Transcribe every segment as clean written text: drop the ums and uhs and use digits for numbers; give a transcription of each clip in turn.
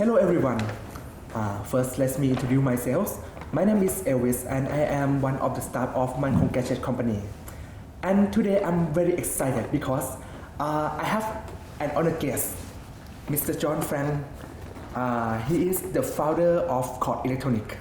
Hello everyone. First, let me introduce myself. My name is Elvis and I am one of the staff of Mankhong Gadget Company. And today I'm very excited because I have an honored guest, Mr.John Franks. He is the founder of Chord Electronics.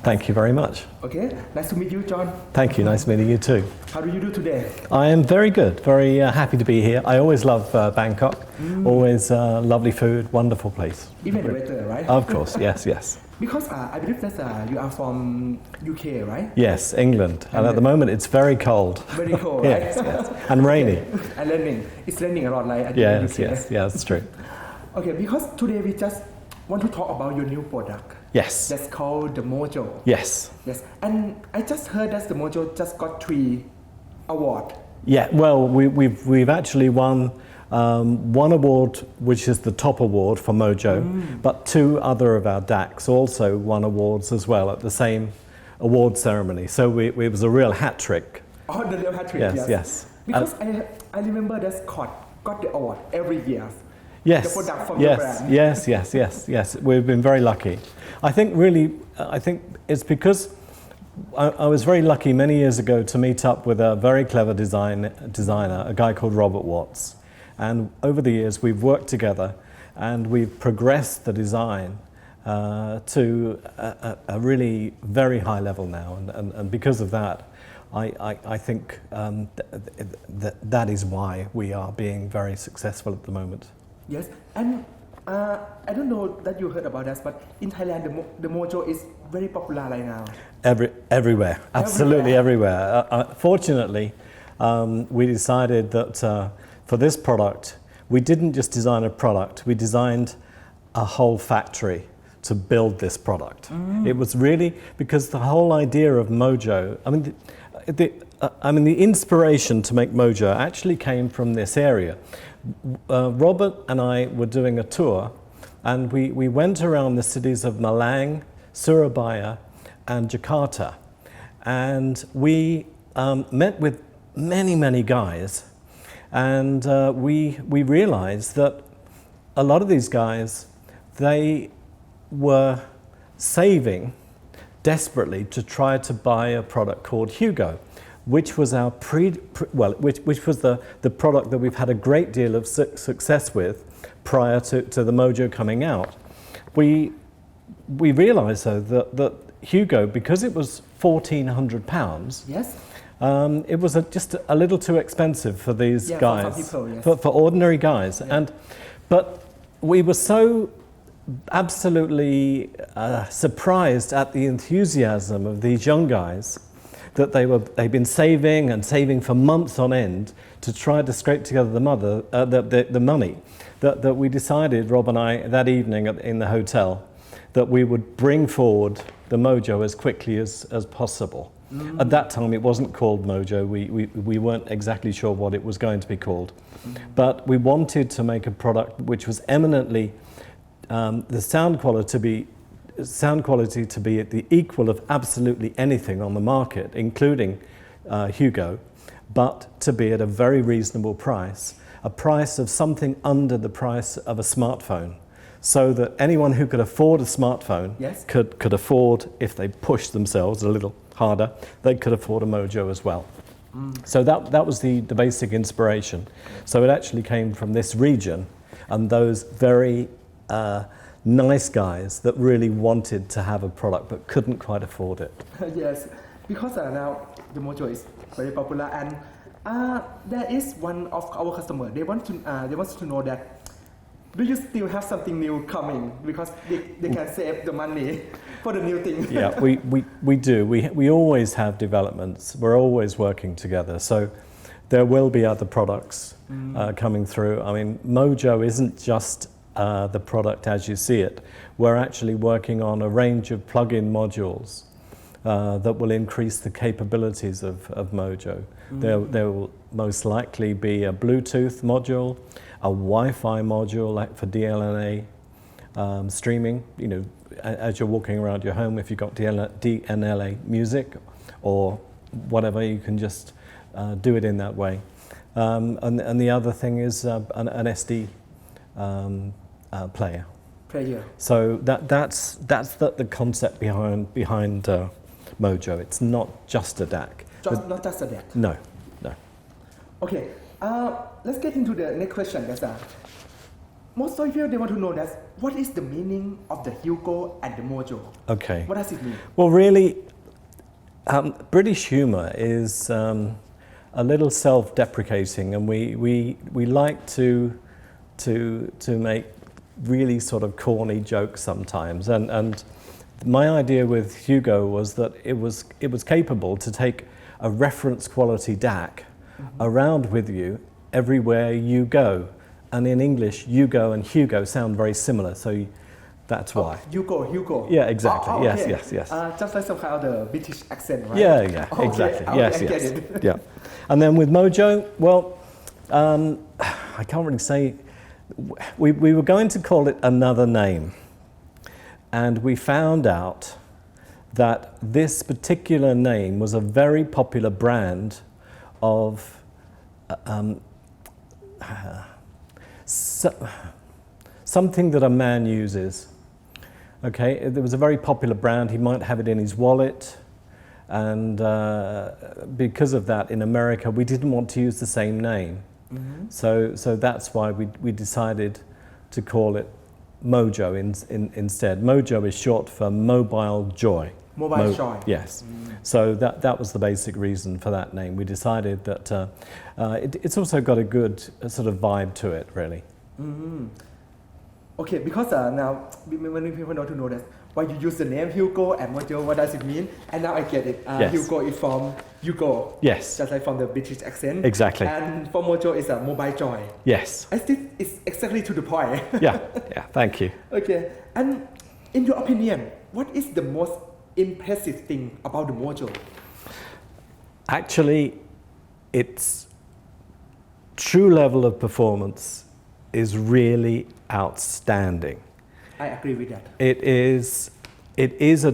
Thank you very much. Okay, nice to meet you, John. Thank you, nice meeting you too. How do you do today? I am very good, very happy to be here. I always love Bangkok, always lovely food, wonderful place. Even the weather, right? Of course, yes, yes. Because I believe that you are from UK, right? Yes, England. And at the moment it's very cold. Very cold, right? Yes, yes. And rainy. And raining. It's raining a lot, like at Yes, UK. yes, yeah, that's true. Okay, because today we just want to talk about your new product. Yes. That's called the Mojo. Yes. Yes. And I just heard that the Mojo just got 3 awards. Yeah, well, we've actually won one award, which is the top award for Mojo, but 2 other of our DACs also won awards as well at the same award ceremony. So it was a real hat trick. Oh, the real hat trick. Yes, yes. Because I remember that Chord got the award every year. Yes, the product from the brand. yes. We've been very lucky. I think it's because I was very lucky many years ago to meet up with a very clever designer, a guy called Robert Watts. And over the years we've worked together and we've progressed the design to a really very high level now. And because of that, I think that is why we are being very successful at the moment. Yes, and I don't know that you heard about that, but in Thailand, the Mojo is very popular right now. Everywhere, absolutely everywhere. Fortunately, we decided that for this product, we didn't just design a product, we designed a whole factory to build this product. It was really because the whole idea of Mojo, the inspiration to make Mojo actually came from this area. Robert and I were doing a tour and we went around the cities of Malang, Surabaya and Jakarta, and we met with many guys, and we realized that a lot of these guys, they were saving desperately to try to buy a product called Hugo, which was our which was the product that we've had a great deal of success with prior to the Mojo coming out. We realised though that Hugo, because it was £1,400, yes, it was just a little too expensive for these guys, for some people, yes. for ordinary guys, but we were so absolutely surprised at the enthusiasm of these young guys that they've been saving for months on end to try to scrape together the money that we decided, Rob and I, that evening in the hotel, that we would bring forward the Mojo as quickly as possible. At that time it wasn't called Mojo, we weren't exactly sure what it was going to be called, but we wanted to make a product which was eminently the sound quality to be at the equal of absolutely anything on the market, including Hugo, but to be at a very reasonable price, a price of something under the price of a smartphone, so that anyone who could afford a smartphone could afford, if they pushed themselves a little harder, they could afford a Mojo as well. So that was the basic inspiration. So it actually came from this region and those very nice guys that really wanted to have a product but couldn't quite afford it. Yes, because now the Mojo is very popular, and there is one of our customers. They want to know that do you still have something new coming, because they can save the money for the new thing. Yeah, we do. We always have developments. We're always working together. So there will be other products coming through. I mean, Mojo isn't just the product as you see it. We're actually working on a range of plug-in modules that will increase the capabilities of Mojo. There will most likely be a Bluetooth module, a Wi-Fi module like for DLNA streaming. You know, as you're walking around your home, if you've got DLNA music or whatever, you can just do it in that way. And the other thing is an SD player. Player. So that's the concept behind Mojo. It's not just a DAC. Not just that. No, no. Okay, let's get into the next question. That's most of you they want to know that what is the meaning of the Hugo and the Mojo? Okay. What does it mean? Well, really, British humour is a little self-deprecating, and we like to make really sort of corny jokes sometimes. And my idea with Hugo was that it was capable to take a reference quality DAC around with you everywhere you go. And in English, Hugo and Hugo sound very similar, so that's why. Hugo. Yeah, exactly. Okay. Yes. Just like some kind of the British accent, right? Yeah, Okay, exactly. okay, Yes. I get it. Yeah. And then with Mojo, well, I can't really say. We were going to call it another name, and we found out that this particular name was a very popular brand of something that a man uses. Okay, there was a very popular brand. He might have it in his wallet, and because of that, in America, we didn't want to use the same name. So that's why we decided to call it Mojo instead. Mojo is short for mobile joy. Mobile joy. Yes. So that was the basic reason for that name. We decided that it's also got a good sort of vibe to it, really. Okay, because now many people want to know that why you use the name Hugo and Mojo, what does it mean? And now I get it. Yes. Hugo is from Hugo. Yes. Just like from the British accent. Exactly. And for Mojo is a mobile joy. Yes. I think it's exactly to the point. Yeah. Thank you. Okay. And in your opinion, what is the most impressive thing about the Mojo? Actually, its true level of performance is really outstanding. I agree with that. It is a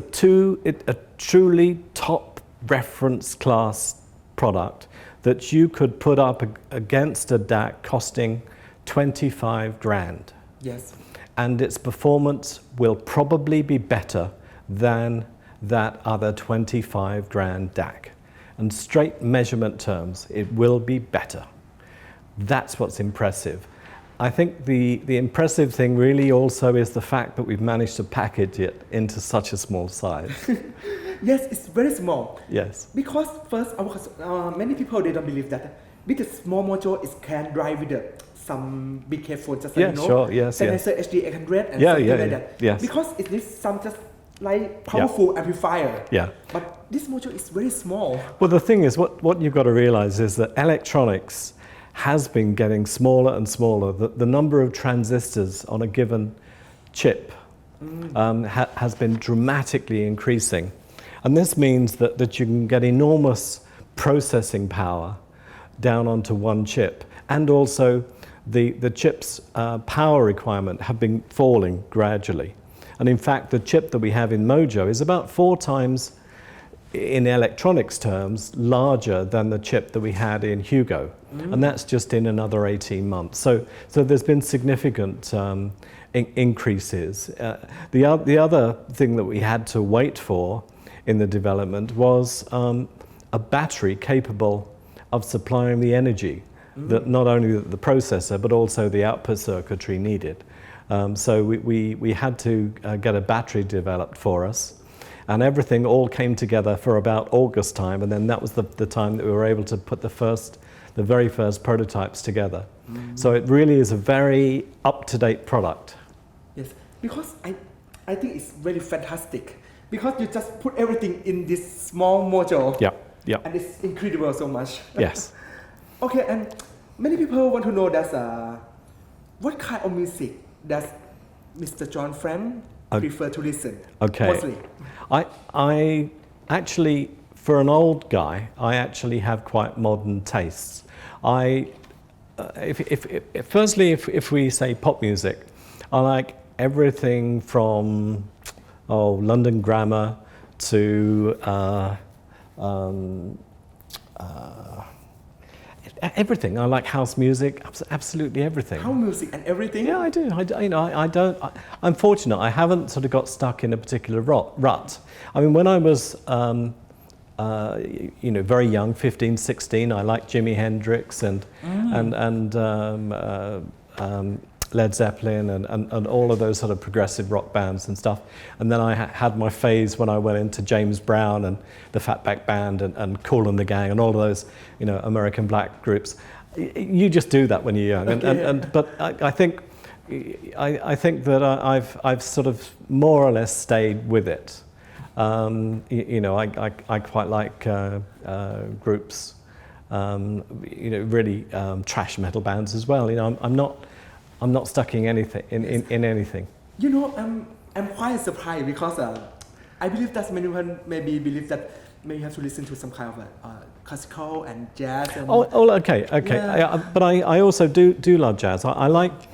truly top reference class product that you could put up against a DAC costing 25 grand. Yes. And its performance will probably be better than that other 25 grand DAC. And straight measurement terms, it will be better. That's what's impressive. I think the impressive thing really also is the fact that we've managed to package it into such a small size. Yes, it's very small. Yes. Because first, many people they don't believe that with the small Mojo it can drive with some big headphones, just like sure, yes. Sennheiser HD 800 and Yeah, something yeah, like yeah, that. yes. Because it needs some just like powerful amplifier. Yeah. But this Mojo is very small. Well, the thing is, what you've got to realize is that electronics has been getting smaller and smaller. The number of transistors on a given chip has been dramatically increasing. And this means that you can get enormous processing power down onto one chip. And also the chip's power requirement have been falling gradually. And in fact, the chip that we have in Mojo is about 4 times, in electronics terms, larger than the chip that we had in Hugo. And that's just in another 18 months. So there's been significant increases. The other thing that we had to wait for in the development was a battery capable of supplying the energy that not only the processor but also the output circuitry needed. So we had to get a battery developed for us. And everything all came together for about August time, and then that was the time that we were able to put the very first prototypes together. So it really is a very up-to-date product. Yes, because I think it's really fantastic. Because you just put everything in this small Mojo. Yeah. And it's incredible so much. Yes. Okay, and many people want to know that what kind of music does Mr. John Franks prefer to listen? Okay. Mostly. I actually, for an old guy, I actually have quite modern tastes. If we say pop music, I like everything from London Grammar to everything. I like house music, absolutely everything. House music and everything? Yeah, I do. I'm fortunate. I haven't sort of got stuck in a particular rut. I mean, when I was, very young, 15, 16, I liked Jimi Hendrix and Led Zeppelin and all of those sort of progressive rock bands and stuff. And then I had my phase when I went into James Brown and the Fatback Band and Kool and the Gang and all of those, American black groups. You just do that when you're young. But I think that I've sort of more or less stayed with it. I quite like groups, really trash metal bands as well. I'm not stuck in anything. In anything. I'm quite surprised because I believe that many people maybe believe that maybe you have to listen to some kind of classical and jazz. And okay. Yeah. But I also do love jazz. I like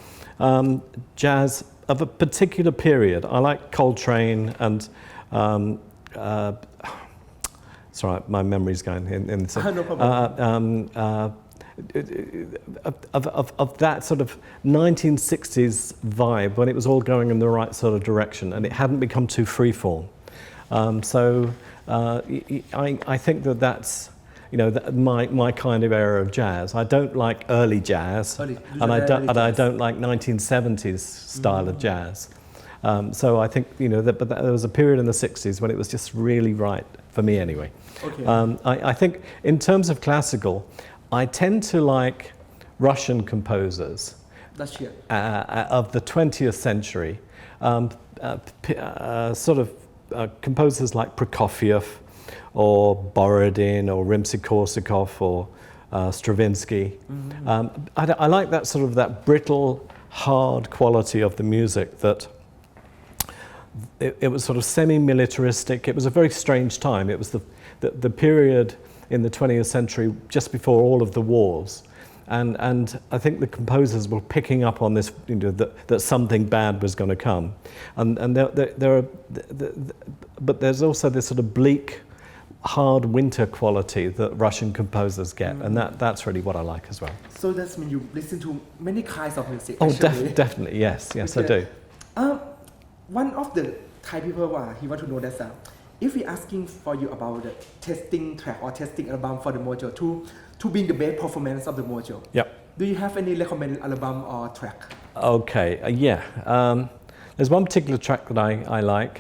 jazz of a particular period. I like Coltrane and. Sorry, my memory's going in this. No problem. Of that sort of 1960s vibe when it was all going in the right sort of direction and it hadn't become too freeform. I think that's my kind of era of jazz. I don't like early jazz, and I don't like 1970s style of jazz. So I think but there was a period in the 60s when it was just really right for me anyway. Okay. I think in terms of classical, I tend to like Russian composers of the 20th century, composers like Prokofiev or Borodin or Rimsky-Korsakov or Stravinsky. I like that sort of that brittle, hard quality of the music that it was sort of semi-militaristic. It was a very strange time. It was the period in the 20th century just before all of the wars. And I think the composers were picking up on this, that something bad was going to come. But there's also this sort of bleak, hard winter quality that Russian composers get, and that's really what I like as well. So that means you listen to many kinds of music. Oh, definitely, yes, okay. I do. One of the Thai people he want to know that if we asking for you about the testing track or testing album for the Mojo to be the best performance of the Mojo. Yep. Do you have any recommended album or track? Okay, there's one particular track that I like,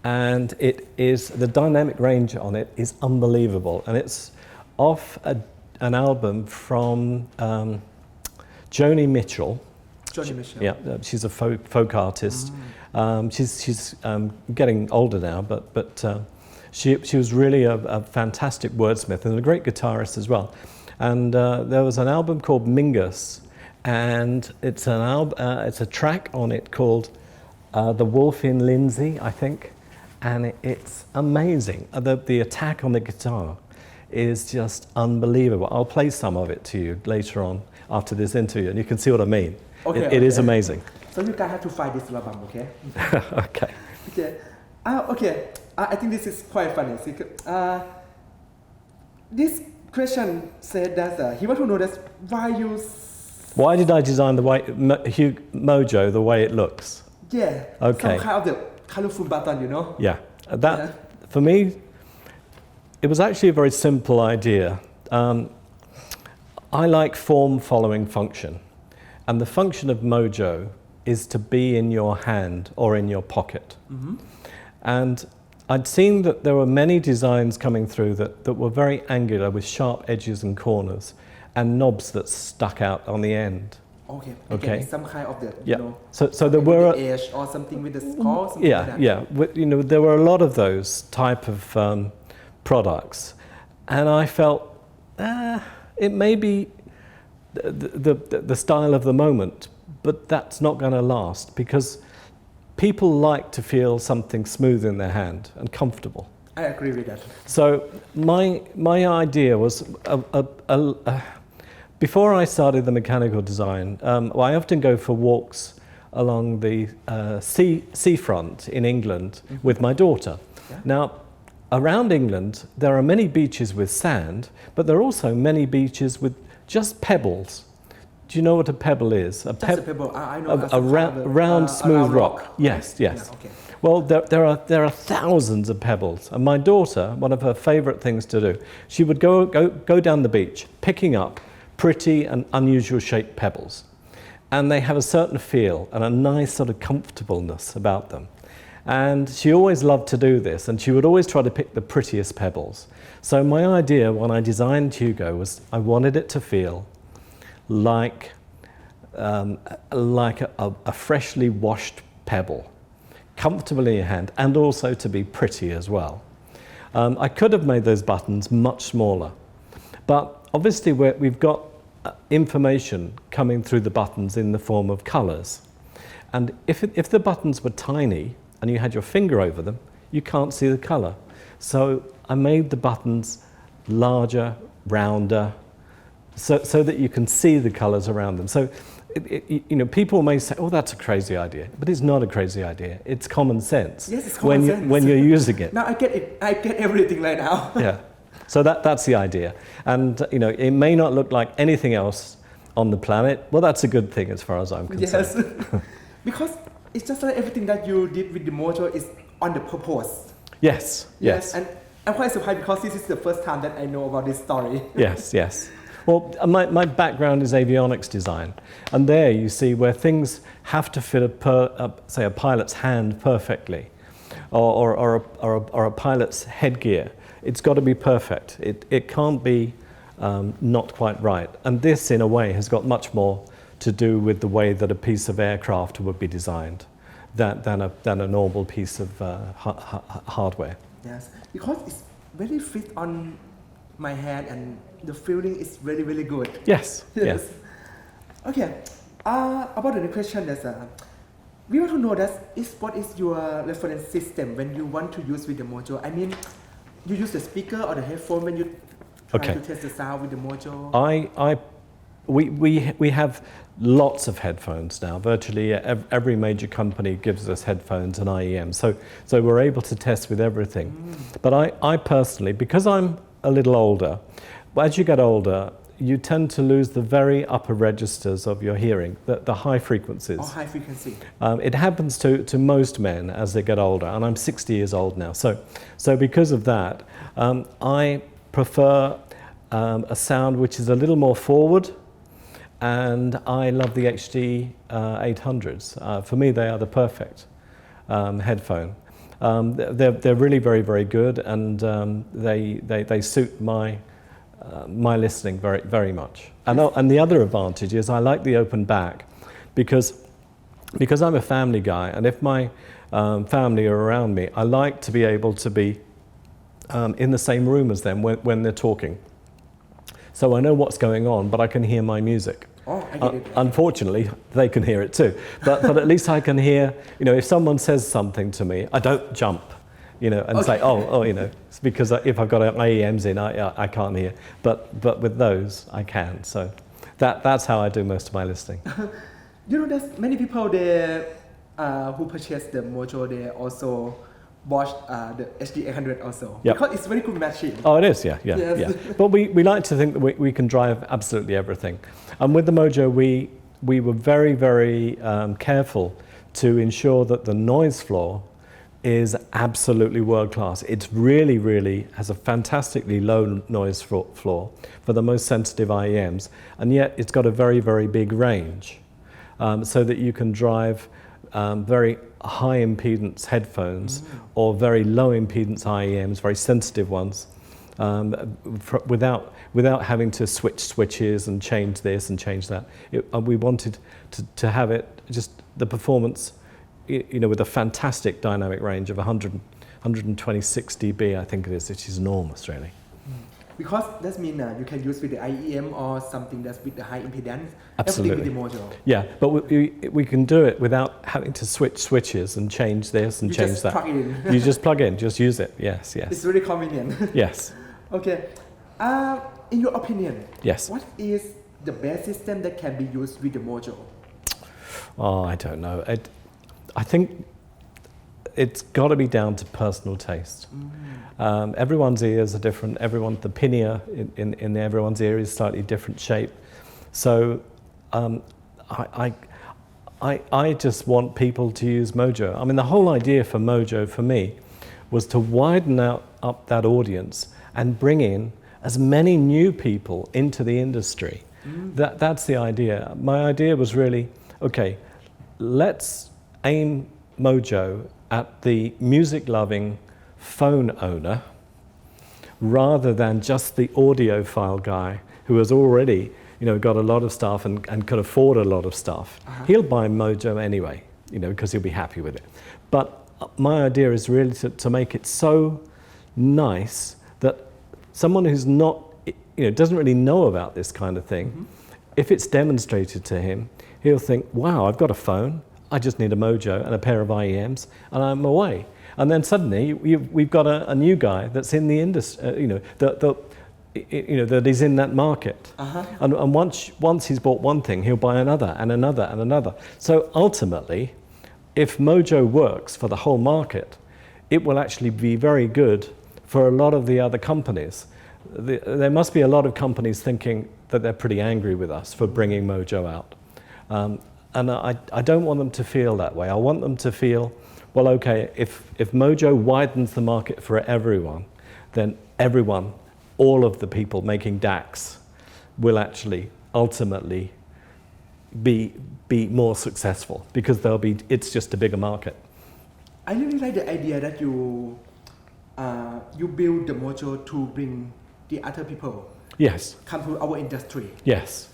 and it is the dynamic range on it is unbelievable, and it's off an album from Joni Mitchell. Yeah, she's a folk artist. She's getting older now, but she was really a fantastic wordsmith and a great guitarist as well. And there was an album called Mingus, and it's a track on it called The Wolf in Lindsay, I think, and it's amazing. The attack on the guitar is just unbelievable. I'll play some of it to you later on after this interview, and you can see what I mean. Okay, it is amazing. So you guys have to find this album, okay? Okay. Okay. I think this is quite funny. This question said that he wants to know that why did I design the way Mojo the way it looks? Yeah. Okay. Some kind of the colorful button, Yeah. For me, it was actually a very simple idea. I like form following function. And the function of Mojo is to be in your hand or in your pocket. And I'd seen that there were many designs coming through that were very angular with sharp edges and corners and knobs that stuck out on the end. Okay. Some kind of the, So there were the edge or something with the skull. There were a lot of those type of products, and I felt it may be the style of the moment, but that's not going to last because people like to feel something smooth in their hand and comfortable. I agree with that. So my idea was before I started the mechanical design, I often go for walks along the seafront in England with my daughter. Yeah. Now, around England, there are many beaches with sand, but there are also many beaches with just pebbles. Do you know what a pebble is? Just a pebble. I know. A round, smooth rock. Yes, yes. Yeah, okay. Well, there are thousands of pebbles, and my daughter, one of her favourite things to do, she would go down the beach, picking up pretty and unusual shaped pebbles, and they have a certain feel and a nice sort of comfortableness about them. And she always loved to do this, and she would always try to pick the prettiest pebbles. So my idea when I designed Hugo was I wanted it to feel like a freshly washed pebble, comfortable in your hand, and also to be pretty as well. I could have made those buttons much smaller, but obviously we've got information coming through the buttons in the form of colours. And if the buttons were tiny and you had your finger over them, you can't see the colour. So I made the buttons larger, rounder, so that you can see the colours around them. So, people may say, "Oh, that's a crazy idea," but it's not a crazy idea. It's common sense. Yes, it's common sense. When you're using it. Now I get it. I get everything right now. Yeah. So that's the idea. And it may not look like anything else on the planet. Well, that's a good thing as far as I'm concerned. Yes. Because it's just like everything that you did with the Mojo is on the purpose. Yes. Yes. And I'm quite surprised because this is the first time that I know about this story. Yes. Yes. Well, my background is avionics design, and there you see where things have to fit say a pilot's hand perfectly, or a pilot's headgear. It's got to be perfect. It can't be not quite right. And this, in a way, has got much more to do with the way that a piece of aircraft would be designed than a normal piece of hardware. Yes, because it's very fit on my hand and the feeling is really, really good. Yes. Yes. Okay. About the question is, we want to know what is your reference system when you want to use with the Mojo? I mean, you use the speaker or the headphone when you try to test the sound with the Mojo? We have lots of headphones now. Virtually every major company gives us headphones and IEM. So we're able to test with everything. But I personally, because I'm a little older, as you get older, you tend to lose the very upper registers of your hearing, the high frequencies. Oh, high frequency. It happens to most men as they get older, and I'm 60 years old now. So because of that, I prefer a sound which is a little more forward, and I love the HD 800s. For me, they are the perfect headphone. They're really very, very good, and they suit my listening very, very much. And the other advantage is I like the open back because I'm a family guy, and if my family are around me, I like to be able to be in the same room as them when they're talking. So I know what's going on, but I can hear my music. Oh, I get it. Unfortunately, they can hear it too. But at least I can hear, if someone says something to me, I don't jump, and say, it's because if I've got IEMs in, I can't hear. But with those, I can. So that's how I do most of my listening. There's many people who purchase the Mojo, they also watch the HD 800 also. Yep. Because it's very good machine. Oh, it is, yeah. Yes. But we like to think that we can drive absolutely everything. And with the Mojo, we were very, very careful to ensure that the noise floor is absolutely world class. It really, really has a fantastically low noise floor for the most sensitive IEMs, and yet it's got a very, very big range, so that you can drive very high impedance headphones or very low impedance IEMs, very sensitive ones, without having to switch switches and change this and change that. We wanted to have it just the performance, with a fantastic dynamic range of 126 dB, I think it is, which is enormous, really. Because that means you can use with the IEM or something that's with the high impedance. Absolutely. Everything with the Mojo. Yeah, but we can do it without having to switch switches and change this and change that. You just plug it in. You just plug in, just use it. Yes. It's really convenient. Yes. Okay. In your opinion, yes. What is the best system that can be used with the Mojo? Oh, I don't know. I think it's got to be down to personal taste. Everyone's ears are different. The pinna in everyone's ear is slightly different shape. So I just want people to use Mojo. I mean, the whole idea for Mojo for me was to widen up that audience and bring in as many new people into the industry. That's the idea. My idea was really, okay, let's aim Mojo at the music-loving phone owner rather than just the audiophile guy who has already, got a lot of stuff and could afford a lot of stuff. He'll buy Mojo anyway, because he'll be happy with it. But my idea is really to make it so nice that someone who's not, doesn't really know about this kind of thing, if it's demonstrated to him, he'll think, wow, I've got a phone, I just need a Mojo and a pair of IEMs, and I'm away. And then suddenly we've got a new guy that's in the industry, that is in that market. And once he's bought one thing, he'll buy another and another and another. So ultimately, if Mojo works for the whole market, it will actually be very good for a lot of the other companies. There must be a lot of companies thinking that they're pretty angry with us for bringing Mojo out. And I don't want them to feel that way. I want them to feel, well, okay, if Mojo widens the market for everyone, then everyone, all of the people making DACs will actually ultimately be more successful because it's just a bigger market. I really like the idea that you build the Mojo to bring the other people come to our industry. Yes,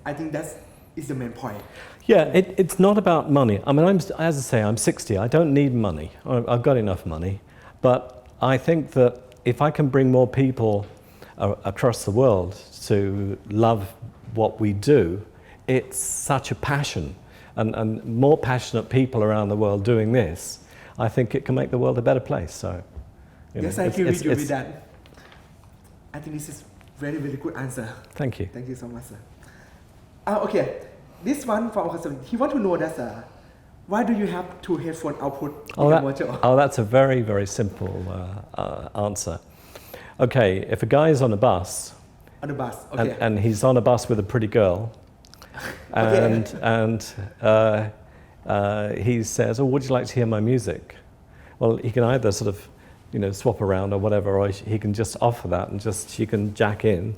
I think that is the main point. Yeah, it's not about money. I mean, as I say, I'm 60. I don't need money. I've got enough money. But I think that if I can bring more people across the world to love what we do, it's such a passion. And more passionate people around the world doing this, I think it can make the world a better place. So, yes, I agree with you with that. I think this is very, very good answer. Thank you. Thank you so much, sir. Okay, this one from our customer, he want to know that, why do you have two headphone output in the Mojo? Oh, that's a very, very simple answer. Okay, if a guy is on a bus, okay. and he's on a bus with a pretty girl, and he says, "Oh, would you like to hear my music?" Well, he can either sort of, swap around or whatever, or he can just offer that and she can jack in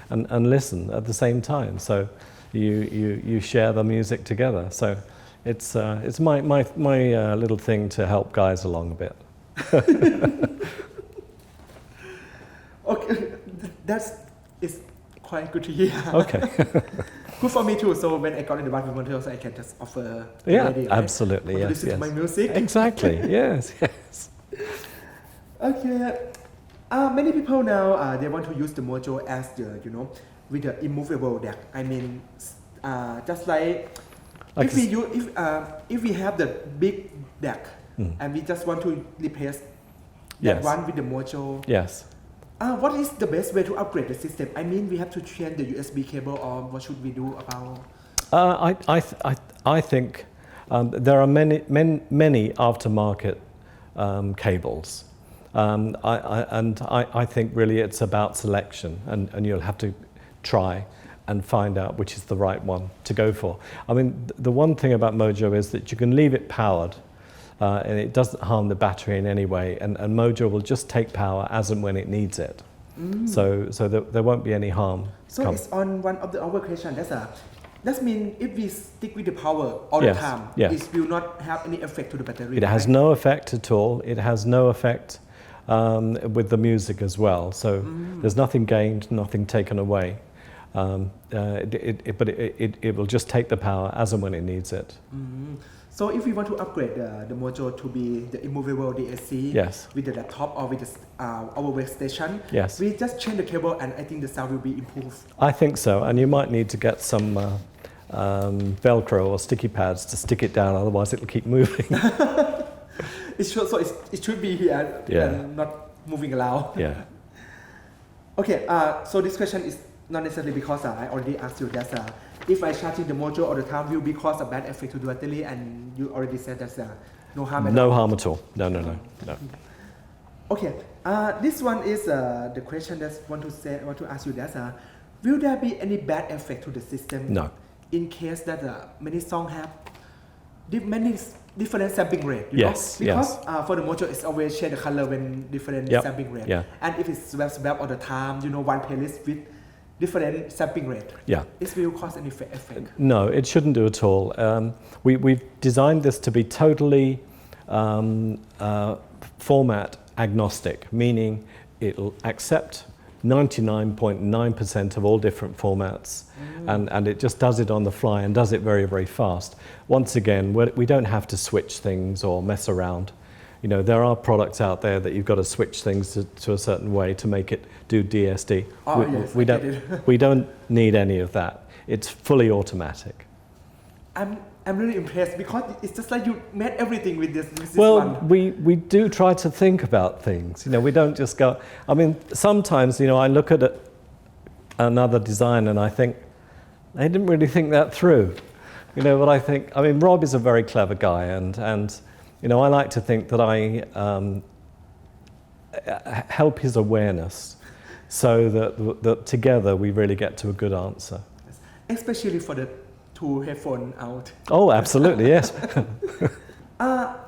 and listen at the same time. So you share the music together. So it's my little thing to help guys along a bit. Okay, it's quite good to hear. Okay. Good for me too. So when I got in the bus with Montreal, so I can just offer. Yeah, absolutely. Right? Listen to my music. Exactly. Yes. Okay. Many people now they want to use the Mojo as the with the immovable deck. I mean, just like if we have the big deck and we just want to replace that one with the Mojo. Yes. What is the best way to upgrade the system? I mean, we have to change the USB cable, or what should we do about? I think there are many aftermarket cables, and I think really it's about selection, and you'll have to try and find out which is the right one to go for. I mean, the one thing about Mojo is that you can leave it powered. And it doesn't harm the battery in any way, and Mojo will just take power as and when it needs it. So there won't be any harm. So it's on one of our question. That means if we stick with the power all the time, it will not have any effect to the battery. It has no effect at all. It has no effect with the music as well. So there's nothing gained, nothing taken away. But it will just take the power as and when it needs it. So if we want to upgrade the Mojo to be the immovable DAC with the laptop or with our workstation, we just change the cable and I think the sound will be improved. I think so, and you might need to get some Velcro or sticky pads to stick it down, otherwise it'll keep moving. It should be here and not moving around. Yeah. Okay, so this question is not necessarily because I already asked you that if I charging the Mojo all the time will be cause a bad effect to the battery, and you already said that No harm at No all. harm at all. No. Okay, this one is the question that want to ask you that will there be any bad effect to the system? No. In case that many songs have many different sampling rate. Yes, because for the Mojo it's always share the color when different sampling rate. Yeah. And if it's swap all the time, one playlist with different sampling rate. Yeah. It will cause any effect. No, it shouldn't do at all. We've designed this to be totally format agnostic, meaning it'll accept 99.9% of all different formats, and it just does it on the fly and does it very, very fast. Once again, we don't have to switch things or mess around. There are products out there that you've got to switch things to a certain way to make it do DSD. We don't need any of that. It's fully automatic. I'm really impressed because it's just like you made everything with this one. We do try to think about things. We don't just go. I mean, sometimes I look at another design and I think they didn't really think that through. But I think. I mean, Rob is a very clever guy, and I like to think that I help his awareness, so that together we really get to a good answer. Especially for the two headphone out. Oh, absolutely, yes.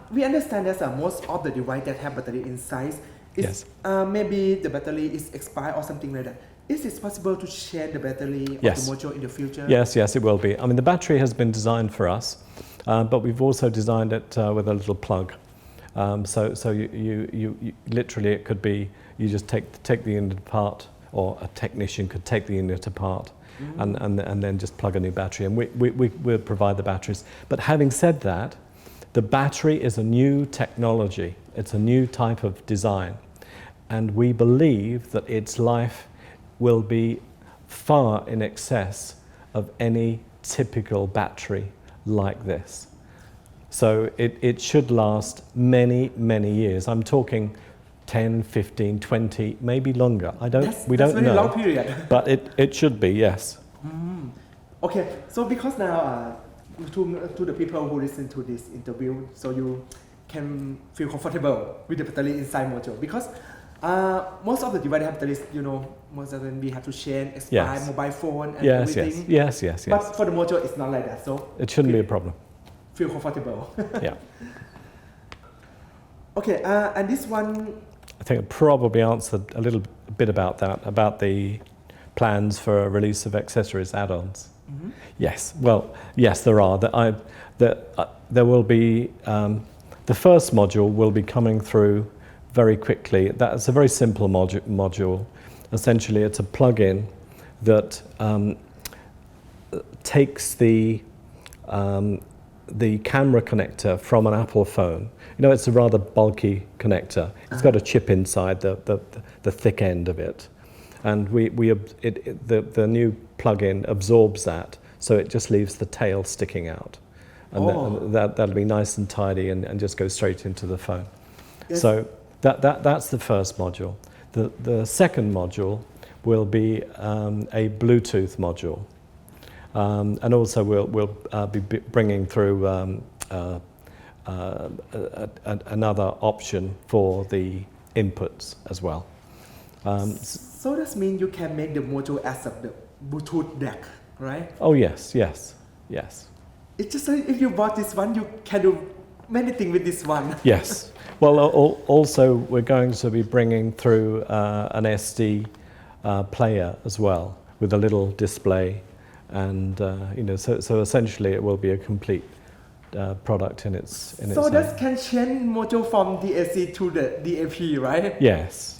We understand that most of the device that have battery inside is maybe the battery is expired or something like that. Is it possible to change the battery of the Mojo in the future? Yes, it will be. I mean, the battery has been designed for us, but we've also designed it with a little plug. So you literally, it could be you just take the unit apart, or a technician could take the unit apart. And then just plug a new battery, and we'll provide the batteries. But having said that, the battery is a new technology. It's a new type of design, and we believe that its life will be far in excess of any typical battery like this. So it should last many, many years. I'm talking 10, 15, 20, maybe longer. We don't know. Long period. But it should be, yes. Okay, so because now to the people who listen to this interview, so you can feel comfortable with the battery inside Mojo, because most of the device have batteries, most of them we have to change, expire mobile phone and everything. Yes. But for the Mojo, it's not like that. So it shouldn't be a problem. Feel comfortable. Yeah. Okay, and this one. I think I probably answered a little bit about that, about the plans for a release of accessories, add-ons. Yes, well, yes, there are. There will be, the first module will be coming through very quickly. That's a very simple module. Essentially, it's a plug-in that takes the camera connector from an Apple phone. It's a rather bulky connector. It's got a chip inside the thick end of it, and the new plug-in absorbs that, so it just leaves the tail sticking out, and that'll be nice and tidy and just go straight into the phone. Yes. So that's the first module. The second module will be a Bluetooth module. And also we'll be bringing through another option for the inputs as well. So that means you can make the Mojo as the Bluetooth deck, right? Oh yes. It's just like if you bought this one, you can do many things with this one. Yes. Well, also we're going to be bringing through an SD player as well, with a little display. And so essentially it will be a complete product in its. So that can change Mojo from DAC to the DAP, right? Yes.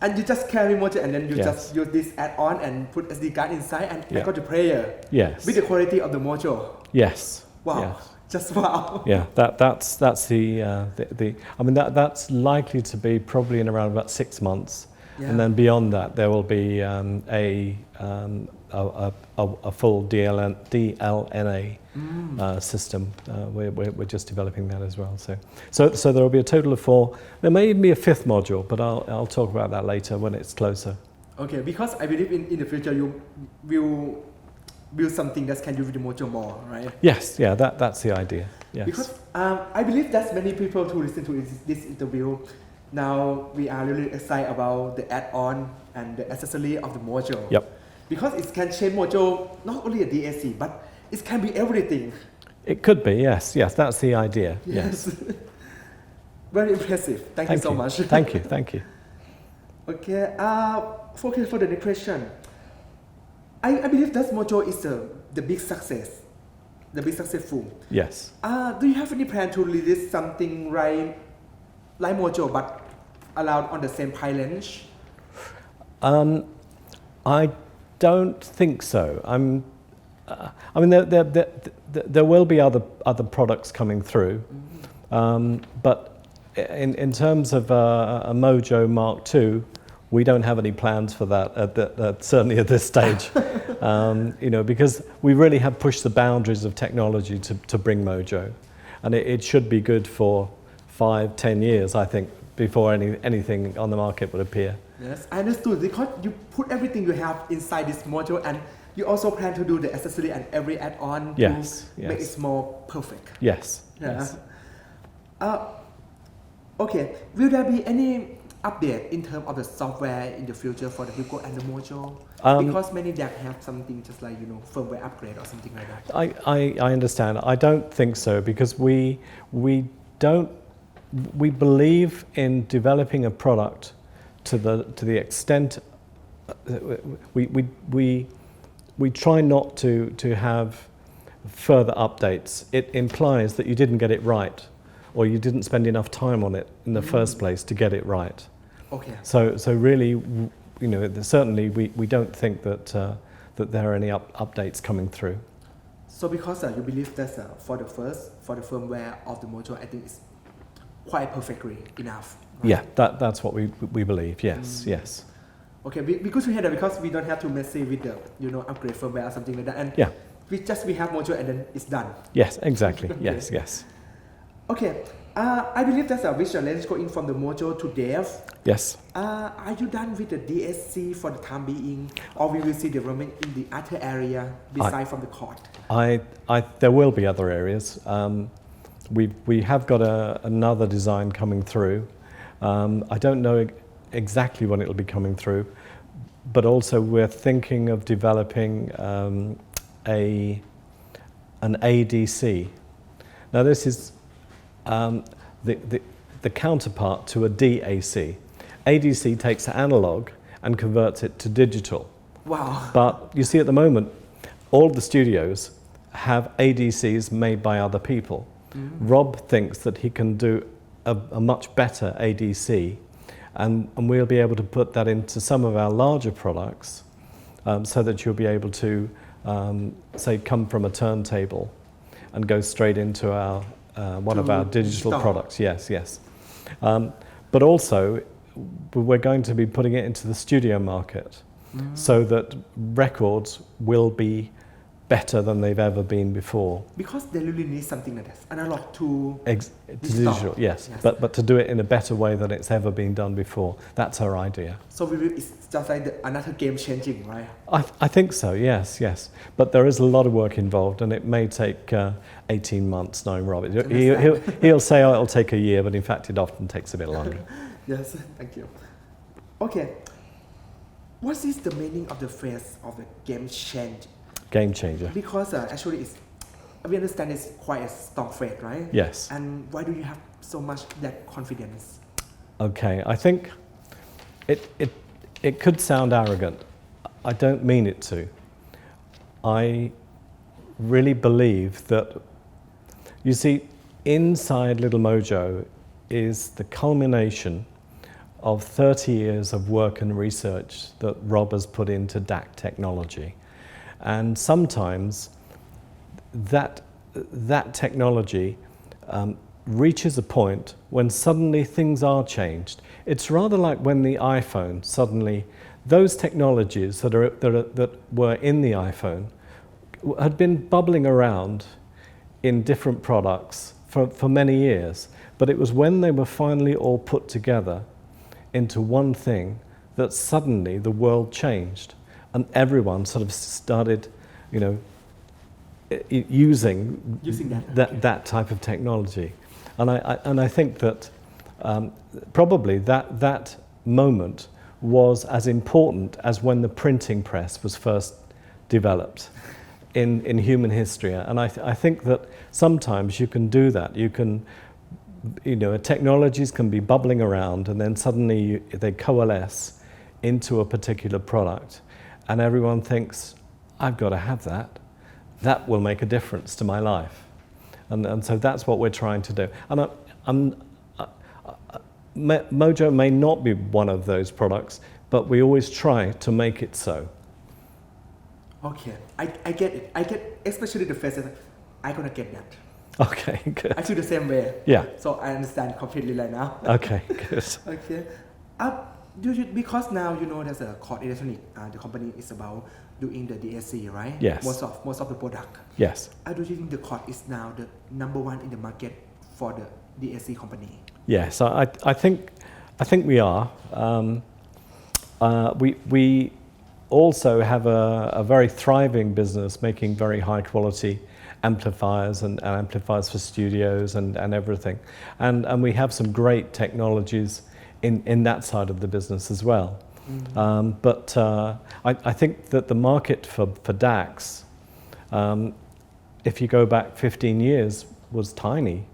And you just carry Mojo and then you just use this add-on and put SD card inside and I got the player. Yes. With the quality of the Mojo. Yes. Wow. Yes. Just wow. Yeah. That's the. I mean that's likely to be probably in around about 6 months, and then beyond that there will be a full DLNA system. We're just developing that as well. So there will be a total of 4. There may even be a 5th module, but I'll talk about that later when it's closer. Okay, because I believe in the future you will build something that can use with the Mojo more, right? Yes, yeah, that's the idea. Yes. Because I believe that many people who listen to this interview, now we are really excited about the add-on and the accessory of the Mojo. Yep. Because it can change Mojo not only a DAC, but it can be everything. It could be, yes, that's the idea. Yes. Very impressive. Thank you so much. Thank you. Okay, focus for the next question. I believe that Mojo is the big success, the big successful. Yes. Do you have any plan to release something like Mojo but allowed on the same price range? I don't think so. I mean, there will be other products coming through, but in terms of a Mojo Mark II, we don't have any plans for that, certainly at this stage. Because we really have pushed the boundaries of technology to bring Mojo, and it should be good for 5-10 years, I think, before anything on the market would appear. Yes, I understood, because you put everything you have inside this Mojo, and you also plan to do the accessory and every add-on to make it more perfect. Yes. Yeah. Okay, will there be any update in terms of the software in the future for the DECO and the Mojo? Because many DAC have something just like, firmware upgrade or something like that. I understand. I don't think so, because we believe in developing a product to the extent we try not to have further updates. It implies that you didn't get it right, or you didn't spend enough time on it in the first place to get it right. Okay. So really, certainly we don't think that there are any updates coming through. So because you believe that for the firmware of the Mojo, I think it's quite perfectly enough. Right? Yeah, that's what we believe. Yes, yes. Okay, because we had that, because we don't have to mess with the upgrade firmware or something like that, and we have Mojo and then it's done. Yes, exactly. Yes. Okay, I believe that's which challenge going from the Mojo to Dev. Yes. Are you done with the DSC for the time being, or we will see development in the other area beside from the Chord? There will be other areas. We have got another design coming through. I don't know exactly when it'll be coming through, but also we're thinking of developing an ADC. Now this is the counterpart to a DAC. ADC takes analog and converts it to digital. Wow. But you see, at the moment, all the studios have ADCs made by other people. Rob thinks that he can do a much better ADC, and we'll be able to put that into some of our larger products, so that you'll be able to, say, come from a turntable and go straight into our one of our digital products. Yes. But also, we're going to be putting it into the studio market, so that records will be better than they've ever been before. Because they really need something like that, analog to digital. Yes. But to do it in a better way than it's ever been done before. That's our idea. So it's just like another game changing, right? I think so, yes. But there is a lot of work involved, and it may take 18 months, knowing Robert. He'll say, it'll take a year, but in fact it often takes a bit longer. Yes, thank you. Okay, what is the meaning of the phrase of the game change? Game changer. Because actually we understand it's quite a strong phrase, right? Yes. And why do you have so much that confidence? Okay, I think it could sound arrogant. I don't mean it to. I really believe that, you see, inside Little Mojo is the culmination of 30 years of work and research that Rob has put into DAC technology. And sometimes that technology reaches a point when suddenly things are changed. It's rather like when the iPhone suddenly, those technologies that were in the iPhone had been bubbling around in different products for many years. But it was when they were finally all put together into one thing that suddenly the world changed, and everyone sort of started you know, using that type of technology. And I think that probably that moment was as important as when the printing press was first developed in human history. And I think that sometimes you can do that. You can, you know, technologies can be bubbling around and then suddenly they coalesce into a particular product and everyone thinks, I've got to have that. That will make a difference to my life. And so that's what we're trying to do. And Mojo may not be one of those products, but we always try to make it so. Okay, I get it. I get, especially the first, I'm gonna get that. Okay, good. I feel the same way. Yeah. So I understand completely right now. Okay, good. Okay. Because now you know there's a Chord Electronics, the company is about doing the DSC, right? Yes. Most of the product. Yes. Do you think the Chord is now the number one in the market for the DSC company? Yes, I think we are. We also have a very thriving business making very high quality amplifiers and amplifiers for studios and everything. And we have some great technologies in that side of the business as well. Mm-hmm. But I think that the market for DACs, if you go back 15 years, was tiny.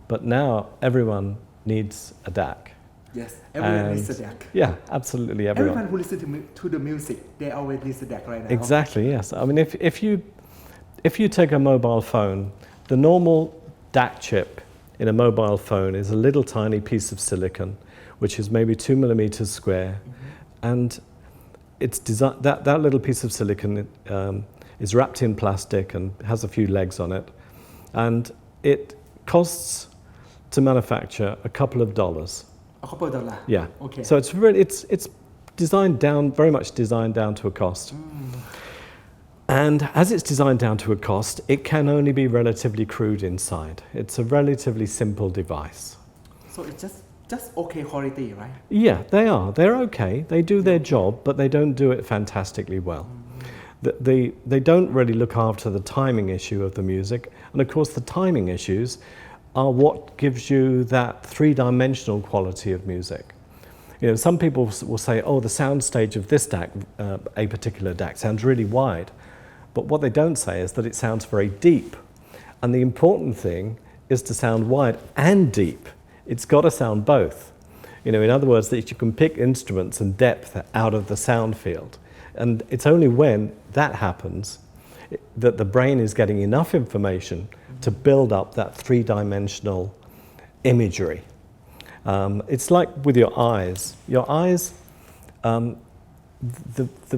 But now everyone needs a DAC. Yes, everyone needs a DAC. Yeah, absolutely everyone. Everyone who listens to the music, they always need a DAC right now. Exactly, yes. I mean, if you take a mobile phone, the normal DAC chip in a mobile phone is a little tiny piece of silicon, which is maybe 2 millimeters square, mm-hmm. and it's that little piece of silicon is wrapped in plastic and has a few legs on it, and it costs to manufacture a couple of dollars. A couple of dollars. Yeah. Okay. So it's really it's designed down, very much designed down to a cost. And as it's designed down to a cost, it can only be relatively crude inside. It's a relatively simple device. So it's just okay quality, right? Yeah, they are. They're okay. They do their job, but they don't do it fantastically well. They don't really look after the timing issue of the music. And of course, the timing issues are what gives you that three-dimensional quality of music. You know, some people will say, oh, the sound stage of this DAC, a particular DAC, sounds really wide. But what they don't say is that it sounds very deep. And the important thing is to sound wide and deep. It's got to sound both. You know, in other words, that you can pick instruments and depth out of the sound field. And it's only when that happens that the brain is getting enough information to build up that three-dimensional imagery. It's like with your eyes. Your eyes,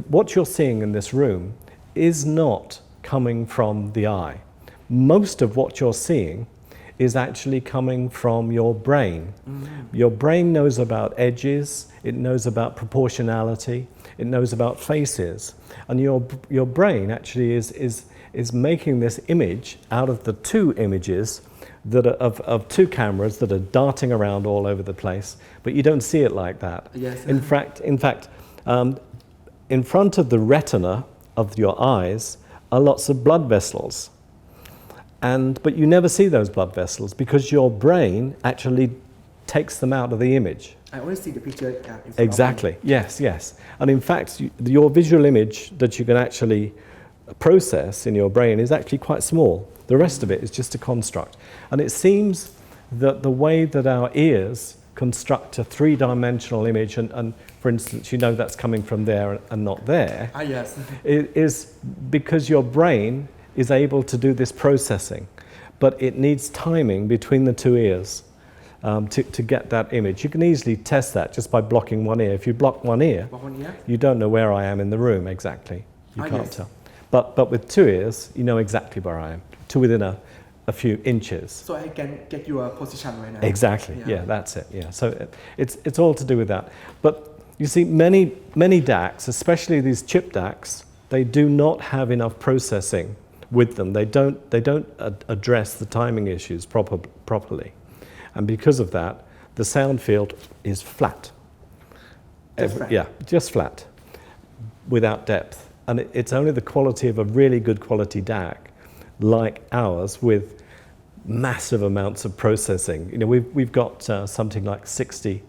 what you're seeing in this room is not coming from the eye. Most of what you're seeing is actually coming from your brain. Mm-hmm. Your brain knows about edges, it knows about proportionality, it knows about faces, and your brain actually is making this image out of the two images that are of two cameras that are darting around all over the place, but you don't see it like that. Yes. In fact, in front of the retina of your eyes are lots of blood vessels. But you never see those blood vessels because your brain actually takes them out of the image. I only see the picture in front Exactly, of me. yes. And in fact, your visual image that you can actually process in your brain is actually quite small. The rest of it is just a construct. And it seems that the way that our ears construct a three-dimensional image, and for instance, you know that's coming from there and not there, yes. is because your brain is able to do this processing, but it needs timing between the two ears to get that image. You can easily test that just by blocking one ear. If you block one ear, you don't know where I am in the room exactly. You can't tell. But with two ears, you know exactly where I am, to within a few inches. So I can get your position right now. Exactly, yeah, that's it, yeah. So it's all to do with that. But you see, many DACs, especially these chip DACs, they do not have enough processing with them. They don't address the timing issues properly. And because of that, the sound field is flat. Just flat? Yeah, just flat, without depth. and it's only the quality of a really good quality DAC like ours with massive amounts of processing. You know, we've got something like 60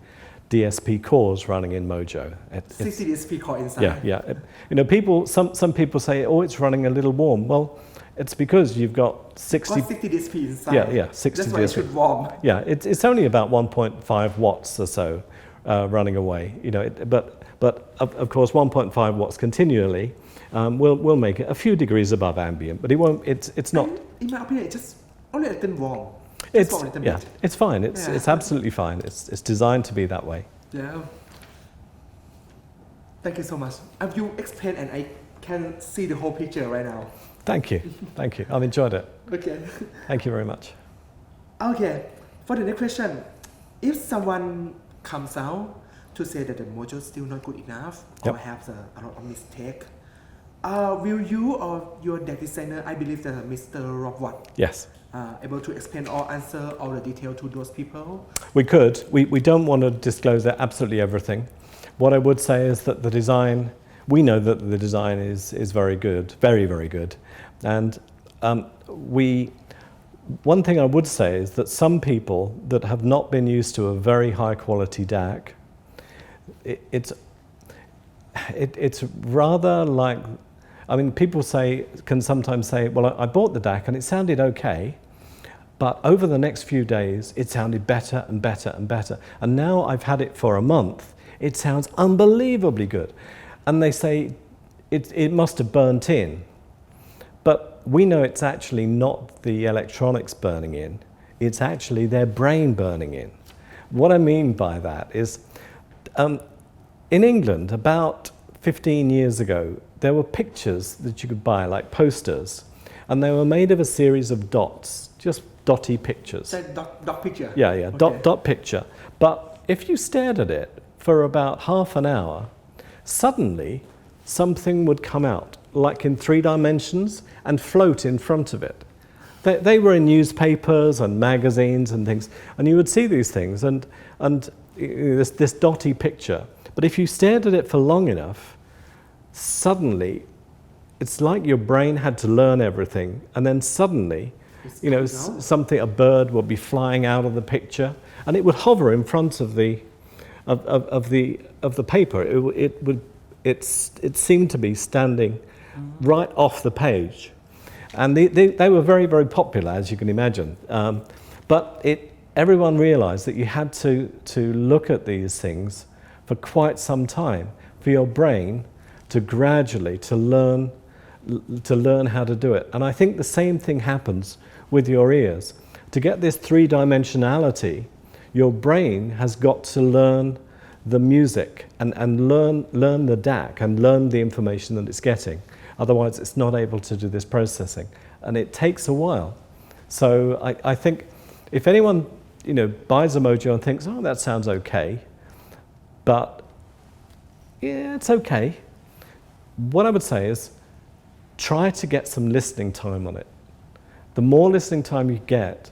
DSP cores running in Mojo. 60 DSP core inside. Yeah. You know, some people say, oh, it's running a little warm. Well, it's because you've got 60 DSP inside. Yeah, 60 That's why DSP. it should warm. Yeah, it's only about 1.5 watts or so running away. You know, but of course 1.5 watts continually will make it a few degrees above ambient, but it won't. It's not. In my opinion, it's just only a little warm. It's fine. It's absolutely fine. It's designed to be that way. Yeah. Thank you so much. You explained and I can see the whole picture right now. Thank you. I've enjoyed it. Okay. Thank you very much. Okay. For the next question, if someone comes out to say that the Mojo is still not good enough or have a lot of mistake, will you or your deck designer, I believe that Mr. Robert, Yes. Able to explain or answer all the detail to those people? We could. We don't want to disclose absolutely everything. What I would say is that the design, we know that the design is very good, very, very good. And one thing I would say is that some people that have not been used to a very high quality DAC, it's rather like, I mean, people can sometimes say, well, I bought the DAC and it sounded okay, but over the next few days, it sounded better and better and better. And now I've had it for a month, it sounds unbelievably good. And they say it must have burnt in. But we know it's actually not the electronics burning in, it's actually their brain burning in. What I mean by that is, in England, about 15 years ago, there were pictures that you could buy, like posters, and they were made of a series of dots, just dotty pictures. Dot picture? Yeah, okay. dot picture. But if you stared at it for about half an hour, suddenly something would come out, like in 3 dimensions, and float in front of it. They were in newspapers and magazines and things, and you would see these things, and this dotty picture. But if you stared at it for long enough, suddenly it's like your brain had to learn everything, and then suddenly, you know, a bird would be flying out of the picture, and it would hover in front of the paper. It seemed to be standing right off the page, and they were very, very popular, as you can imagine. But everyone realized that you had to look at these things for quite some time for your brain to gradually learn how to do it. And I think the same thing happens with your ears. To get this 3-dimensionality, your brain has got to learn the music and learn the DAC and learn the information that it's getting. Otherwise, it's not able to do this processing, and it takes a while. So I think if anyone, you know, buys a Mojo and thinks, oh, that sounds okay, but yeah, it's okay. What I would say is try to get some listening time on it. The more listening time you get,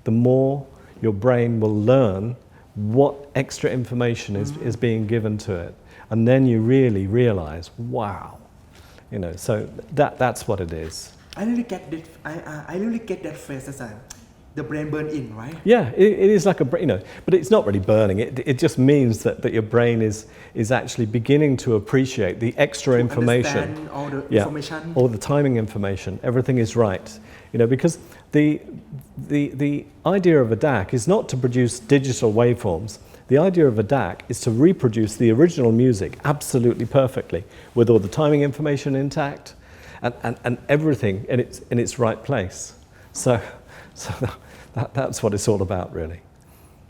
the more your brain will learn what extra information is being given to it. And then you really realize, wow, you know, so that's what it is. I really get that. I really get that phrase as the brain burn in, right? Yeah, it is like a brain, you know, but it's not really burning. It just means that your brain is actually beginning to appreciate the extra information. Understand all the information. All the timing information. Everything is right, you know, because the idea of a DAC is not to produce digital waveforms. The idea of a DAC is to reproduce the original music absolutely perfectly with all the timing information intact and everything in its right place. So that's what it's all about, really.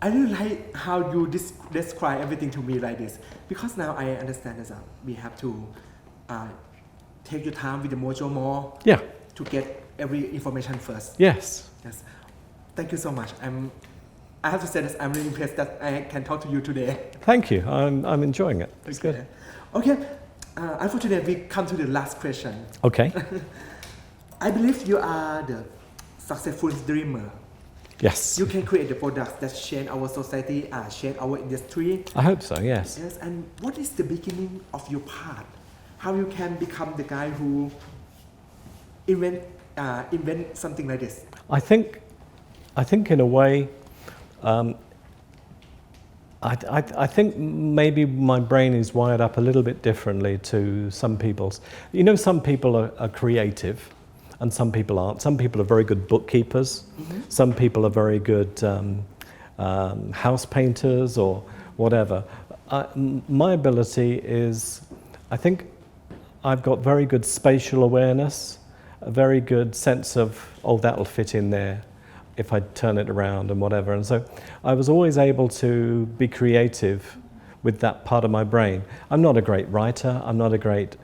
I really like how you describe everything to me like this, because now I understand that we have to take your time with the Mojo more. Yeah. To get every information first. Yes. Thank you so much. I have to say that I'm really impressed that I can talk to you today. Thank you. I'm enjoying it. It's good. Okay. Unfortunately, we come to the last question. Okay. I believe you are the successful dreamer. Yes. You can create the products that change our society, change our industry. I hope so, yes. Yes, and what is the beginning of your path? how you can become the guy who invent something like this? I think in a way, I think maybe my brain is wired up a little bit differently to some people's. You know, some people are creative and some people aren't. Some people are very good bookkeepers. Some people are very good house painters or whatever. My ability is, I think I've got very good spatial awareness, a very good sense of, oh, that'll fit in there if I turn it around and whatever. And so I was always able to be creative with that part of my brain. I'm not a great writer, I'm not a great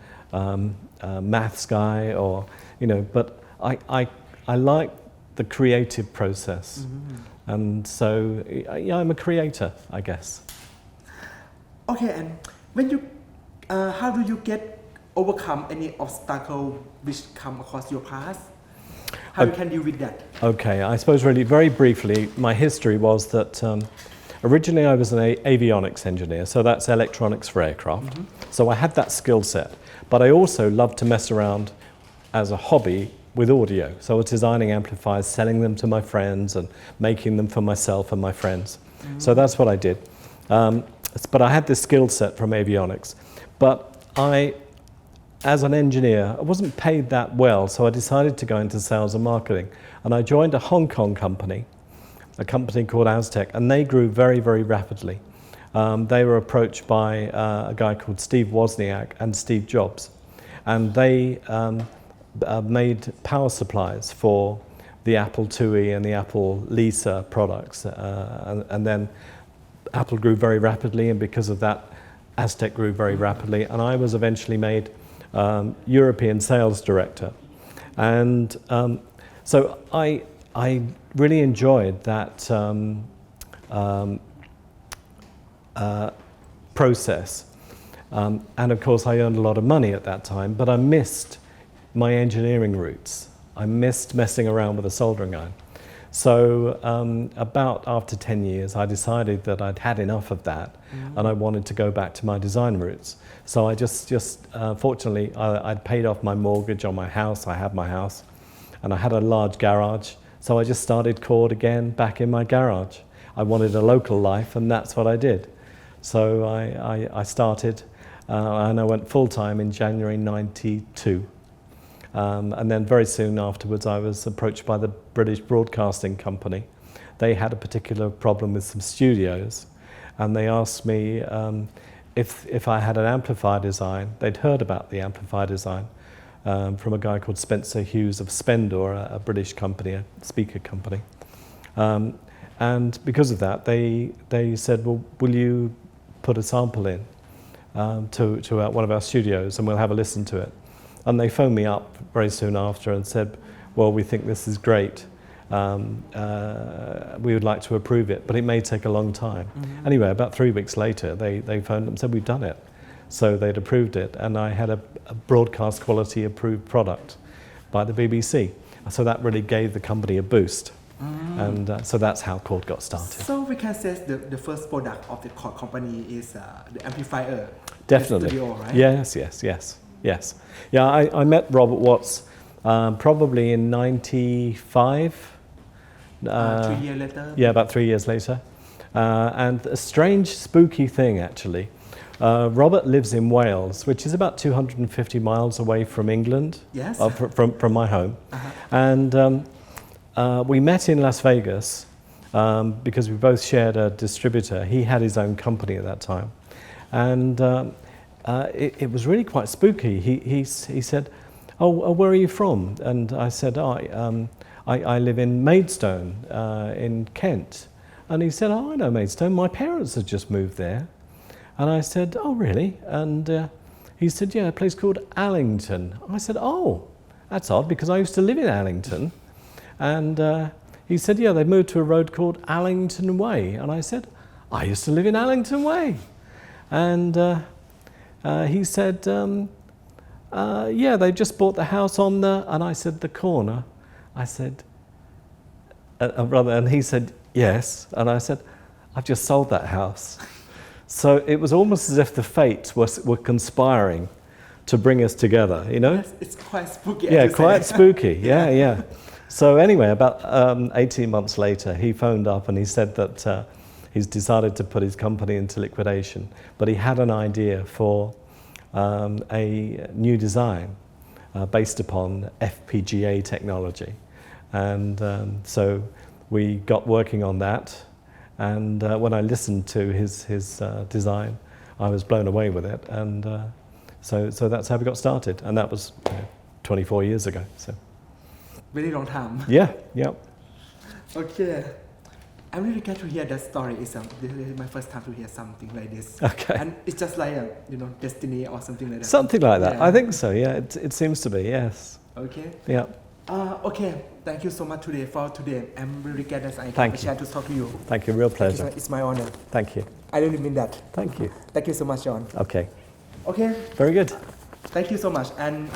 maths guy, or, you know, but I like the creative process. And so, yeah, I'm a creator, I guess. Okay, and when you, how do you overcome any obstacle which come across your path? How you can deal with that? Okay, I suppose really very briefly, my history was that originally I was an avionics engineer, so that's electronics for aircraft. So I had that skill set, but I also loved to mess around as a hobby with audio. So I was designing amplifiers, selling them to my friends and making them for myself and my friends. So that's what I did. But I had this skill set from avionics. But as an engineer, I wasn't paid that well, so I decided to go into sales and marketing. And I joined a Hong Kong company, a company called Aztec, and they grew very, very rapidly. They were approached by a guy called Steve Wozniak and Steve Jobs. And they made power supplies for the Apple IIe and the Apple Lisa products. And then Apple grew very rapidly, and because of that, Aztec grew very rapidly. And I was eventually made European sales director. And so I really enjoyed that process. And of course I earned a lot of money at that time, but I missed my engineering roots. I missed messing around with a soldering iron. So about after 10 years I decided that I'd had enough of that and I wanted to go back to my design roots. So I just fortunately I'd paid off my mortgage on my house. I had my house and I had a large garage. So I just started Chord again back in my garage. I wanted a local life and that's what I did. So I started and I went full-time in January 92. And then very soon afterwards I was approached by the British Broadcasting Company. They had a particular problem with some studios and they asked me if I had an amplifier design. They'd heard about the amplifier design from a guy called Spencer Hughes of Spendor, a British company, a speaker company. And because of that, they said, well, will you put a sample in to one of our studios and we'll have a listen to it. And they phoned me up very soon after and said, well, we think this is great. We would like to approve it, but it may take a long time. Anyway, about 3 weeks later, they phoned and said, we've done it. So they'd approved it, and I had a broadcast quality approved product by the BBC. So that really gave the company a boost. And so that's how Chord got started. So we can say the first product of the Chord company is the amplifier. Definitely. The studio, right? Yes. Yeah, I met Robert Watts probably in 95. 3 years later? Yeah, about 3 years later. And a strange, spooky thing, actually. Robert lives in Wales, which is about 250 miles away from England, yes. From my home. And we met in Las Vegas because we both shared a distributor. He had his own company at that time. And it was really quite spooky. He said, oh, where are you from? And I said, I live in Maidstone in Kent. And he said, oh, I know Maidstone. My parents had just moved there. And I said, oh, really? And he said, yeah, a place called Allington. I said, oh, that's odd because I used to live in Allington. And he said, yeah, they moved to a road called Allington Way. And I said, I used to live in Allington Way. And he said, yeah, they just bought the house on the, and I said, the corner. I said, and he said, yes. And I said, I've just sold that house. So it was almost as if the fates were conspiring to bring us together, you know? It's quite spooky. Yeah, quite spooky. Yeah. So anyway, about 18 months later, he phoned up and he said that he's decided to put his company into liquidation, but he had an idea for a new design based upon FPGA technology. And so we got working on that. And when I listened to his design, I was blown away with it. And so that's how we got started. And that was 24 years ago. So. Very long time. Yeah. Okay. I'm really glad to hear that story. This is my first time to hear something like this. Okay. And it's just like destiny or something like that. Something like that. Yeah. I think so. Yeah. It seems to be. Yes. Okay. Yeah. Okay. Thank you so much for today. I'm really glad that I Thank got a you. chance to talk to you. Thank you. Real pleasure. It's my honor. Thank you. I really mean that. Thank you. Thank you so much, John. Okay. Okay. Very good. Thank you so much. And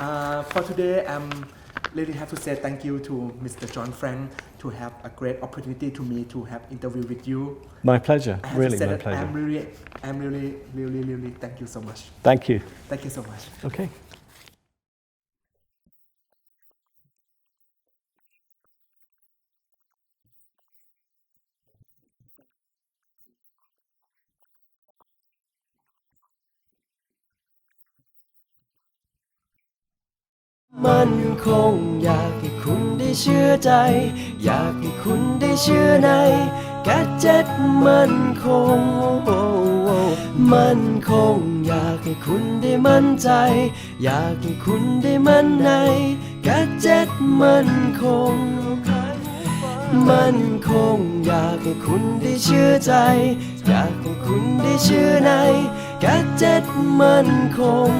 for today, I'm really have to say thank you to Mr. John Franks to have a great opportunity to me to have interview with you. My pleasure. I have Really, to say my that pleasure. I'm really thank you so much. Thank you. Thank you so much. Okay. มันคงอยากให้คุณได้เชื่อใจอยากให้คุณได้เชื่อในแกดเจ็ตมันคงมันคงอยากให้คุณได้มั่นใจอยากให้คุณได้มั่นในแกดเจ็ตมันคงมันคงอยากให้คุณได้เชื่อใจอยากให้คุณได้เชื่อในแกดเจ็ตมันคง